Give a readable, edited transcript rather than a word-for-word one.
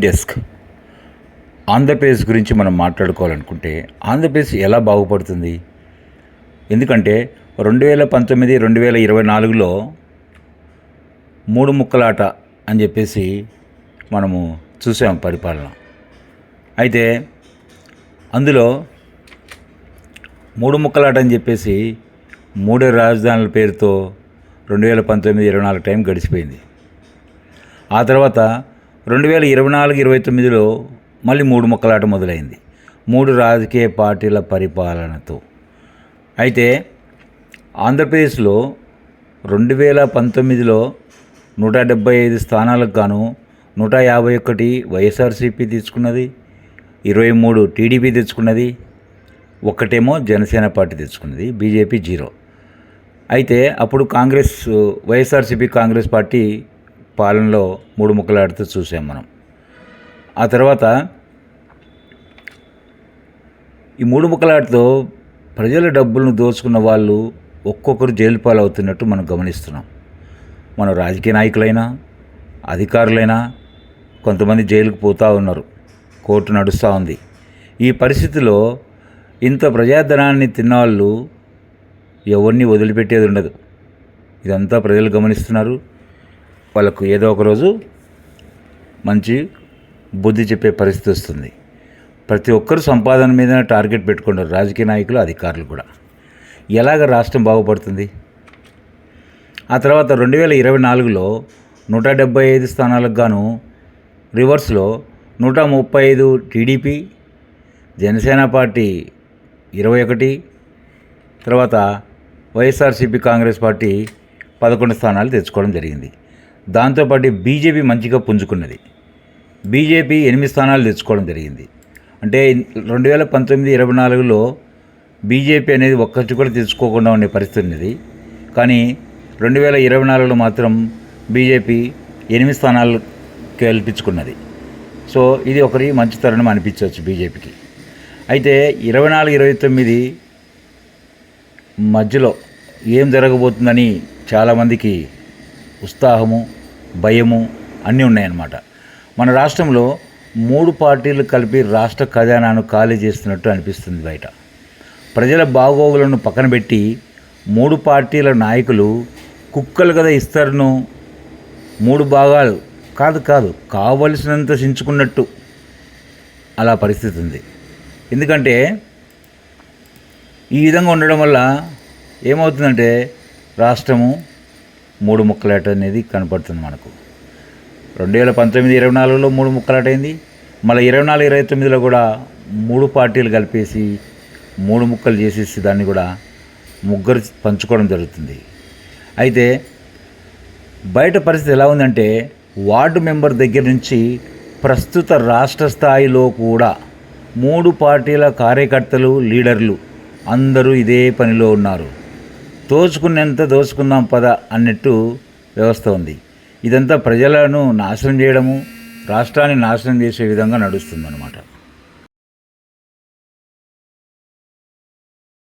Desk. Andhra Pradesh గురించి మనం మాట్లాడుకోవాలనుకుంటే ఆంధ్రప్రదేశ్ ఎలా బాగుపడుతుంది? ఎందుకంటే 2019, 2024లో మూడు ముక్కలాట అని చెప్పేసి మనము చూసాం పరిపాలన. అయితే అందులో మూడు ముక్కలాట అని చెప్పేసి మూడు రాజధానుల పేరుతో 2019, 24 టైం గడిచిపోయింది. ఆ తర్వాత 2024, 29లో మళ్ళీ మూడు ముక్కలాట మొదలైంది, మూడు రాజకీయ పార్టీల పరిపాలనతో. అయితే ఆంధ్రప్రదేశ్లో 2019లో 175 స్థానాలకు గాను 151 వైఎస్ఆర్సీపీ తెచ్చుకున్నది, 23 టీడీపీ తెచ్చుకున్నది, ఒక్కటేమో జనసేన పార్టీ తెచ్చుకున్నది, బీజేపీ 0. అయితే అప్పుడు వైఎస్ఆర్సీపీ కాంగ్రెస్ పార్టీ పాలనలో మూడు ముక్కలాడుతూ చూసాం మనం. ఆ తర్వాత ఈ మూడు ముక్కలాటతో ప్రజల డబ్బులను దోచుకున్న వాళ్ళు ఒక్కొక్కరు జైలు పాలవుతున్నట్టు మనం గమనిస్తున్నాం. మన రాజకీయ నాయకులైనా అధికారులైనా కొంతమంది జైలుకు పోతూ ఉన్నారు, కోర్టు నడుస్తూ ఉంది. ఈ పరిస్థితిలో ఇంత ప్రజాధనాన్ని తిన్నవాళ్ళు ఎవరిని వదిలిపెట్టేది ఉండదు. ఇదంతా ప్రజలు గమనిస్తున్నారు. వాళ్ళకు ఏదో ఒకరోజు మంచి బుద్ధి చెప్పే పరిస్థితి వస్తుంది. ప్రతి ఒక్కరు సంపాదన మీద టార్గెట్ పెట్టుకున్నారు, రాజకీయ నాయకులు, అధికారులు కూడా. ఎలాగ రాష్ట్రం బాగుపడుతుంది? ఆ తర్వాత 2024లో 175 స్థానాలకు గాను రివర్స్లో 135 టీడీపీ, జనసేన పార్టీ 21, తర్వాత వైఎస్ఆర్సీపీ కాంగ్రెస్ పార్టీ 11 స్థానాలు తెచ్చుకోవడం జరిగింది. దాంతోపాటు బీజేపీ మంచిగా పుంజుకున్నది, బీజేపీ 8 స్థానాలు తెచ్చుకోవడం జరిగింది. అంటే 2019, 24లో బీజేపీ అనేది ఒక్కటి కూడా తెచ్చుకోకుండా ఉండే పరిస్థితి ఉన్నది. కానీ 2024లో మాత్రం బీజేపీ 8 స్థానాలు గెలిపించుకున్నది. సో ఇది ఒకరి మంచి తరుణం అనిపించవచ్చు బీజేపీకి. అయితే 24, 29 మధ్యలో ఏం జరగబోతుందని చాలామందికి ఉత్సాహము, భయము అన్నీ ఉన్నాయన్నమాట. మన రాష్ట్రంలో మూడు పార్టీలు కలిపి రాష్ట్ర ఖజానాను ఖాళీ చేస్తున్నట్టు అనిపిస్తుంది బయట. ప్రజల బాగోగులను పక్కన పెట్టి మూడు పార్టీల నాయకులు కుక్కలు కదా ఇస్తారును మూడు భాగాలు కాదు కావలసినంత చించుకున్నట్టు అలా పరిస్థితి ఉంది. ఎందుకంటే ఈ విధంగా ఉండడం వల్ల ఏమవుతుందంటే రాష్ట్రము మూడు ముక్కలాట అనేది కనపడుతుంది మనకు. 2019, 24లో మూడు ముక్కలాట అయింది. మళ్ళీ 24, 29లో కూడా మూడు పార్టీలు కలిపేసి మూడు ముక్కలు చేసేసి దాన్ని కూడా ముగ్గురు పంచుకోవడం జరుగుతుంది. అయితే బయట పరిస్థితి ఎలా ఉందంటే వార్డు మెంబర్ దగ్గర నుంచి ప్రస్తుత రాష్ట్ర స్థాయిలో కూడా మూడు పార్టీల కార్యకర్తలు, లీడర్లు అందరూ ఇదే పనిలో ఉన్నారు. దోచుకున్నంత దోచుకుందాం పద అన్నట్టు వ్యవస్థ ఉంది. ఇదంతా ప్రజలను నాశనం చేయడము, రాష్ట్రాన్ని నాశనం చేసే విధంగా నడుస్తుందన్నమాట.